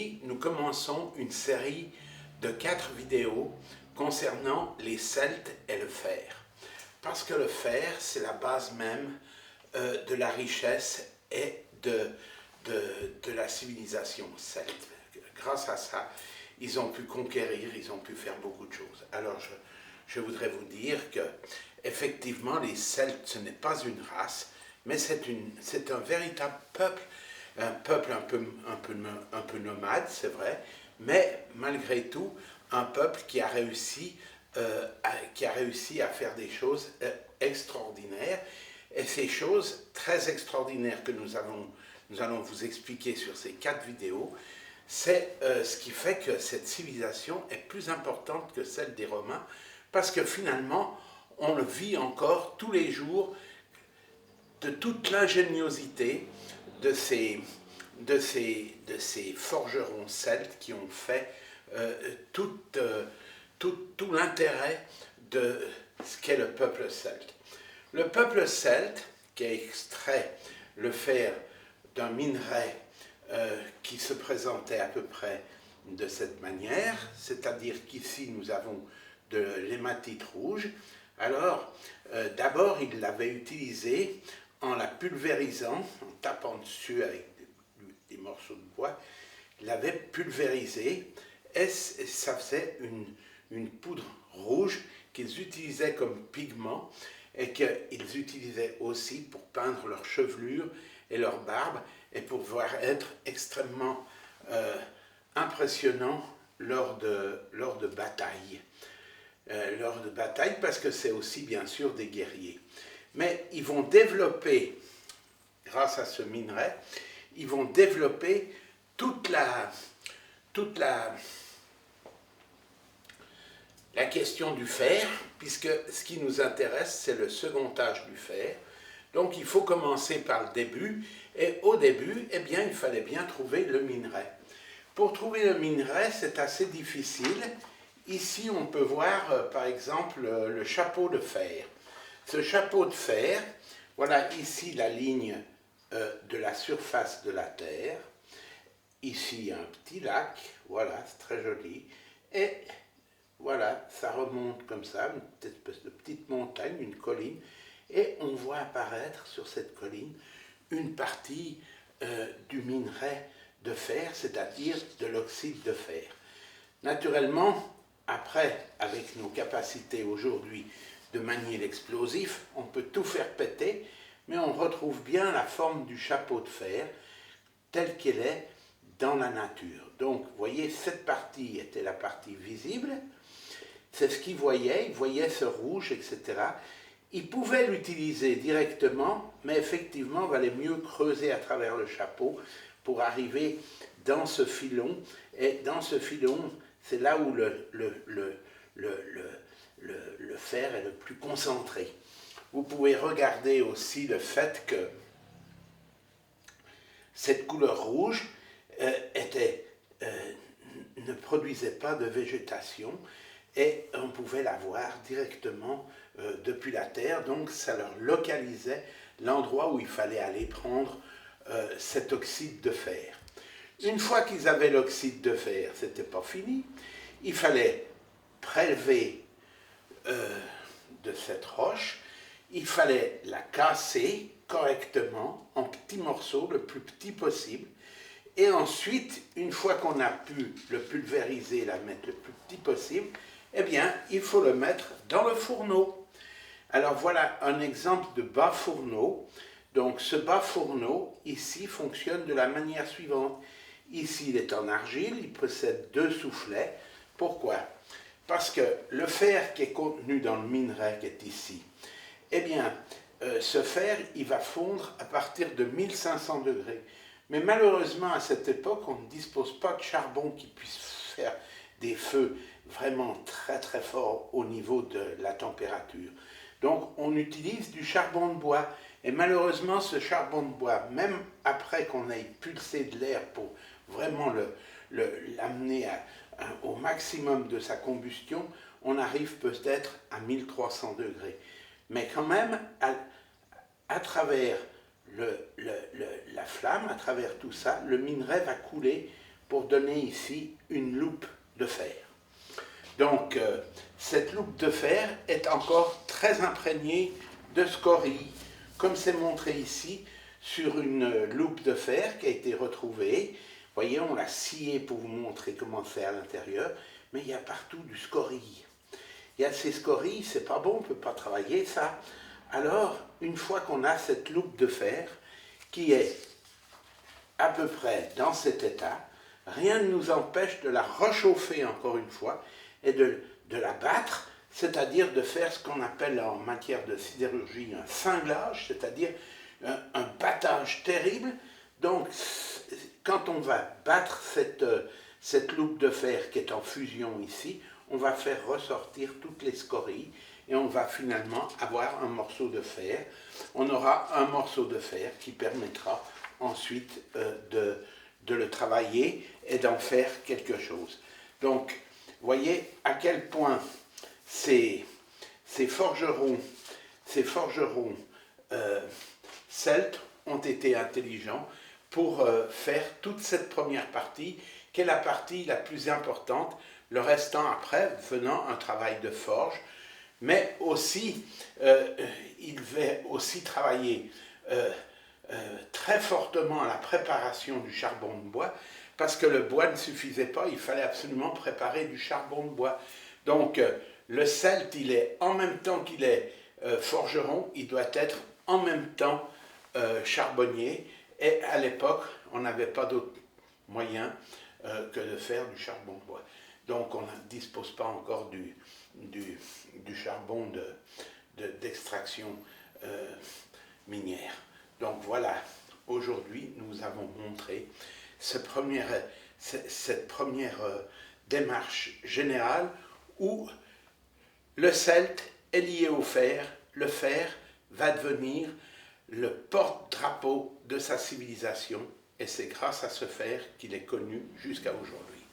Aujourd'hui, nous commençons une série de 4 vidéos concernant les Celtes et le fer. Parce que le fer, c'est la base même de la richesse et de la civilisation celte. Grâce à ça, ils ont pu conquérir, ils ont pu faire beaucoup de choses. Alors, je voudrais vous dire que, effectivement, les Celtes, ce n'est pas une race, mais c'est un véritable peuple un peu nomade, c'est vrai, mais malgré tout, un peuple qui a réussi à faire des choses extraordinaires. Et ces choses très extraordinaires que nous allons vous expliquer sur ces 4 vidéos, c'est ce qui fait que cette civilisation est plus importante que celle des Romains, parce que finalement, on le vit encore tous les jours de toute l'ingéniosité de ces forgerons celtes qui ont fait tout l'intérêt de ce qu'est le peuple celte. Le peuple celte, qui a extrait le fer d'un minerai qui se présentait à peu près de cette manière, c'est-à-dire qu'ici nous avons de l'hématite rouge. Alors, d'abord, il l'avait utilisé en la pulvérisant, en tapant dessus avec des morceaux de bois, il l'avait pulvérisé et ça faisait une poudre rouge qu'ils utilisaient comme pigment et qu'ils utilisaient aussi pour peindre leur chevelure et leur barbe et pour pouvoir être extrêmement impressionnants lors de batailles. Parce que c'est aussi bien sûr des guerriers. Mais ils vont développer, grâce à ce minerai, ils vont développer toute la question du fer, puisque ce qui nous intéresse, c'est le second âge du fer. Donc il faut commencer par le début, et au début, eh bien, il fallait bien trouver le minerai. Pour trouver le minerai, c'est assez difficile. Ici, on peut voir, par exemple, le chapeau de fer. Ce chapeau de fer, voilà ici la ligne de la surface de la Terre. Ici, un petit lac, voilà, c'est très joli. Et voilà, ça remonte comme ça, une espèce de petite montagne, une colline. Et on voit apparaître sur cette colline une partie du minerai de fer, c'est-à-dire de l'oxyde de fer. Naturellement, après, avec nos capacités aujourd'hui de manier l'explosif, on peut tout faire péter, mais on retrouve bien la forme du chapeau de fer telle qu'elle est dans la nature. Donc, vous voyez, cette partie était la partie visible, c'est ce qu'ils voyaient, ils voyaient ce rouge, etc. Ils pouvaient l'utiliser directement, mais effectivement, il valait mieux creuser à travers le chapeau pour arriver dans ce filon, et dans ce filon, c'est là où le fer est le plus concentré. Vous pouvez regarder aussi le fait que cette couleur rouge ne produisait pas de végétation et on pouvait la voir directement depuis la Terre, donc ça leur localisait l'endroit où il fallait aller prendre cet oxyde de fer. Une fois qu'ils avaient l'oxyde de fer, ce n'était pas fini, il fallait prélever de cette roche, il fallait la casser correctement en petits morceaux, le plus petit possible, et ensuite, une fois qu'on a pu le pulvériser, la mettre le plus petit possible, eh bien, il faut le mettre dans le fourneau. Alors voilà un exemple de bas fourneau. Donc ce bas fourneau, ici, fonctionne de la manière suivante. Ici, il est en argile, il possède 2 soufflets. Pourquoi? Parce que le fer qui est contenu dans le minerai qui est ici, eh bien, ce fer, il va fondre à partir de 1500 degrés. Mais malheureusement, à cette époque, on ne dispose pas de charbon qui puisse faire des feux vraiment très très forts au niveau de la température. Donc, on utilise du charbon de bois. Et malheureusement, ce charbon de bois, même après qu'on ait pulsé de l'air pour vraiment l'amener au maximum de sa combustion, on arrive peut-être à 1300 degrés. Mais quand même, à travers la flamme, à travers tout ça, le minerai va couler pour donner ici une loupe de fer. Donc, cette loupe de fer est encore très imprégnée de scories, comme c'est montré ici sur une loupe de fer qui a été retrouvée. Vous voyez, on l'a sciée pour vous montrer comment c'est à l'intérieur, mais il y a partout du scorie. Il y a ces scories, c'est pas bon, on ne peut pas travailler ça. Alors, une fois qu'on a cette loupe de fer qui est à peu près dans cet état, rien ne nous empêche de la réchauffer encore une fois et de la battre, c'est-à-dire de faire ce qu'on appelle en matière de sidérurgie un cinglage, c'est-à-dire un battage terrible. Donc, quand on va battre cette loupe de fer qui est en fusion ici, on va faire ressortir toutes les scories et on va finalement avoir un morceau de fer. On aura un morceau de fer qui permettra ensuite de le travailler et d'en faire quelque chose. Donc, voyez à quel point ces forgerons celtes ont été intelligents pour faire toute cette première partie, qui est la partie la plus importante, le restant après venant un travail de forge, mais aussi, il va aussi travailler très fortement à la préparation du charbon de bois, parce que le bois ne suffisait pas, il fallait absolument préparer du charbon de bois. Donc, le celte, il est en même temps qu'il est forgeron, il doit être en même temps charbonnier, et à l'époque, on n'avait pas d'autre moyen que de faire du charbon de bois. Donc, on ne dispose pas encore du charbon d'extraction minière. Donc voilà, aujourd'hui, nous avons montré cette première démarche générale où le celte est lié au fer. Le fer va devenir le porte-drapeau de sa civilisation et c'est grâce à ce fer qu'il est connu jusqu'à aujourd'hui.